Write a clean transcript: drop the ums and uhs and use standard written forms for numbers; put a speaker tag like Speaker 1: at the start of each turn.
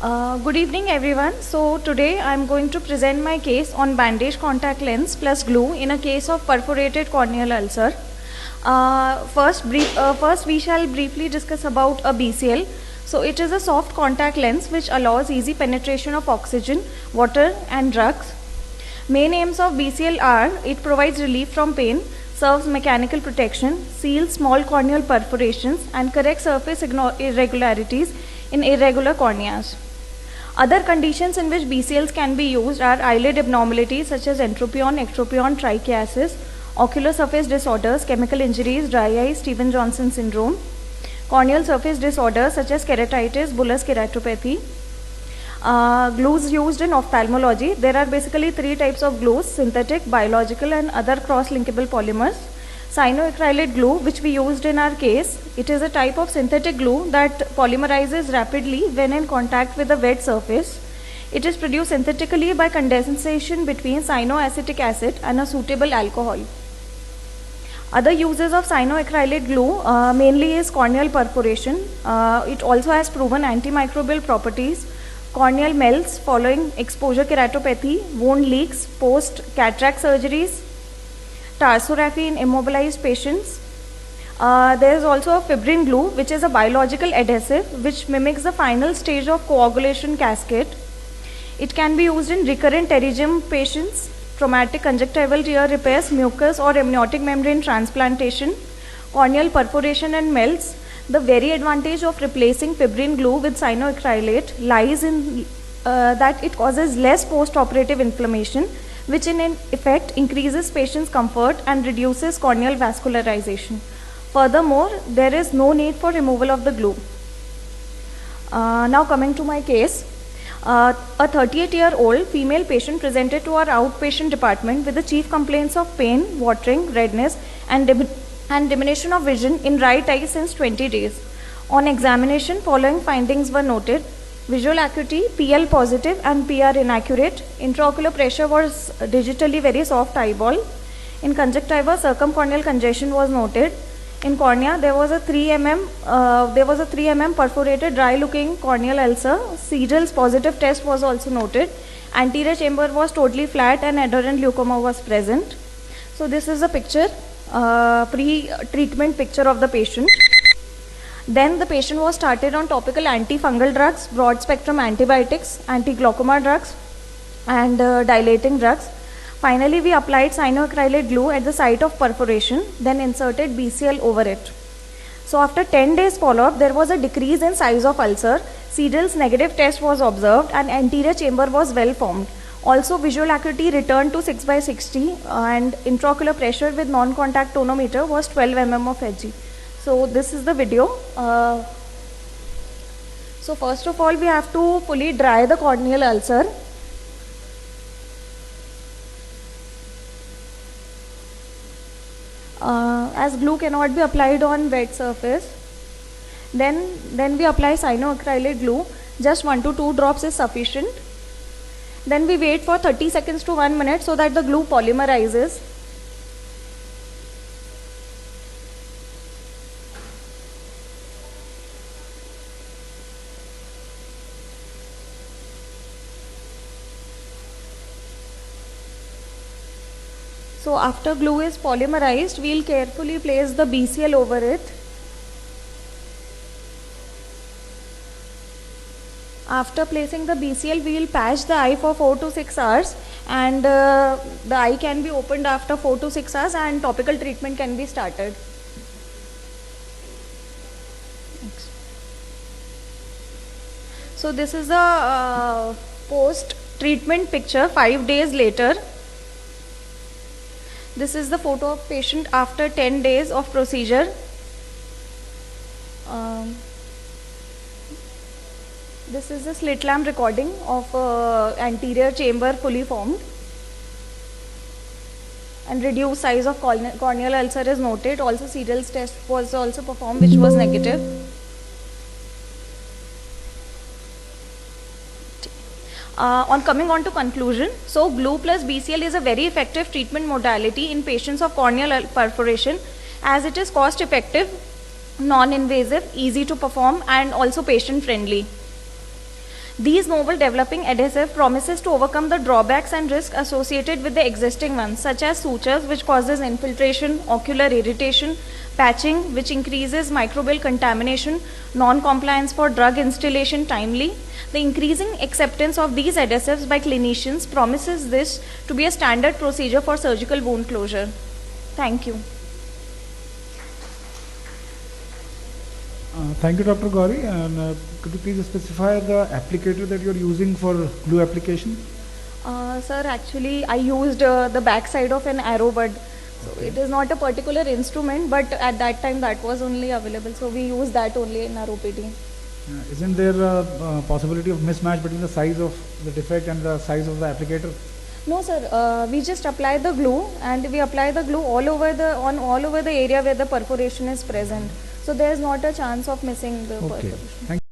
Speaker 1: Good evening everyone. So today I am going to present my case on bandage contact lens plus glue in a case of perforated corneal ulcer. First we shall briefly discuss about a BCL. So it is a soft contact lens which allows easy penetration of oxygen, water and drugs. Main aims of BCL are: it provides relief from pain, serves mechanical protection, seals small corneal perforations and corrects surface irregularities in irregular corneas. Other conditions in which BCLs can be used are eyelid abnormalities such as entropion, ectropion, trichiasis, ocular surface disorders, chemical injuries, dry eye, Stevens-Johnson syndrome, corneal surface disorders such as keratitis, bullous keratopathy. Glues used in ophthalmology. There are basically three types of glues: synthetic, biological and other cross-linkable polymers. Cyanoacrylate glue, which we used in our case, it is a type of synthetic glue that polymerizes rapidly when in contact with a wet surface. It is produced synthetically by condensation between cyanoacetic acid and a suitable alcohol. Other uses of cyanoacrylate glue mainly is corneal perforation. It also has proven antimicrobial properties. Corneal melts following exposure keratopathy, wound leaks, post-cataract surgeries, tarsorrhaphy in immobilized patients. There is also a fibrin glue, which is a biological adhesive which mimics the final stage of coagulation cascade. It can be used in recurrent pterygium patients, traumatic conjunctival tear repairs, mucus or amniotic membrane transplantation, corneal perforation and melts. The very advantage of replacing fibrin glue with cyanoacrylate lies in that it causes less post-operative inflammation, which in effect increases patient's comfort and reduces corneal vascularization. Furthermore, there is no need for removal of the glue. Now coming to my case, a 38-year-old female patient presented to our outpatient department with the chief complaints of pain, watering, redness and diminution of vision in right eye since 20 days. On examination, following findings were noted: visual acuity PL positive and PR inaccurate. Intraocular pressure was digitally very soft eyeball. In conjunctiva, circumcorneal congestion was noted. In cornea, there was a 3 mm perforated dry looking corneal ulcer. Seedal's positive test was also noted. Anterior chamber was totally flat and adherent leucoma was present. So this is a picture, pre-treatment picture of the patient. Then the patient was started on topical antifungal drugs, broad spectrum antibiotics, anti-glaucoma drugs and dilating drugs. Finally, we applied cyanoacrylate glue at the site of perforation, then inserted BCL over it. So after 10 days follow-up, there was a decrease in size of ulcer. Seedal's negative test was observed and anterior chamber was well formed. Also, visual acuity returned to 6/60 and intraocular pressure with non-contact tonometer was 12 mm of Hg. So this is the video. So first of all, we have to fully dry the corneal ulcer. As glue cannot be applied on wet surface, then we apply cyanoacrylate glue. Just 1 to 2 drops is sufficient. Then we wait for 30 seconds to 1 minute so that the glue polymerizes. So after glue is polymerized, we will carefully place the BCL over it. After placing the BCL, we will patch the eye for 4 to 6 hours and the eye can be opened after 4 to 6 hours and topical treatment can be started. So this is a post-treatment picture 5 days later. This is the photo of patient after 10 days of procedure. This is a slit lamp recording of anterior chamber fully formed. And reduced size of corneal ulcer is noted. Also, Seedal's test was also performed, which was negative. Coming on to conclusion, so glue plus BCL is a very effective treatment modality in patients of corneal perforation, as it is cost effective, non-invasive, easy to perform and also patient friendly. These novel developing adhesive promises to overcome the drawbacks and risks associated with the existing ones, such as sutures, which causes infiltration, ocular irritation, patching, which increases microbial contamination, non-compliance for drug installation timely. The increasing acceptance of these adhesives by clinicians promises this to be a standard procedure for surgical wound closure. Thank you.
Speaker 2: Thank you, Dr. Gauri. And could you please specify the applicator that you are using for glue application?
Speaker 1: Sir, actually, I used the back side of an arrow bud. So it is not a particular instrument, but at that time that was only available. So we use that only in our OPD.
Speaker 2: Isn't there a possibility of mismatch between the size of the defect and the size of the applicator?
Speaker 1: No, sir. We just apply the glue, and we apply the glue all over the area where the perforation is present. So there is not a chance of missing the perforation.
Speaker 2: Thank you.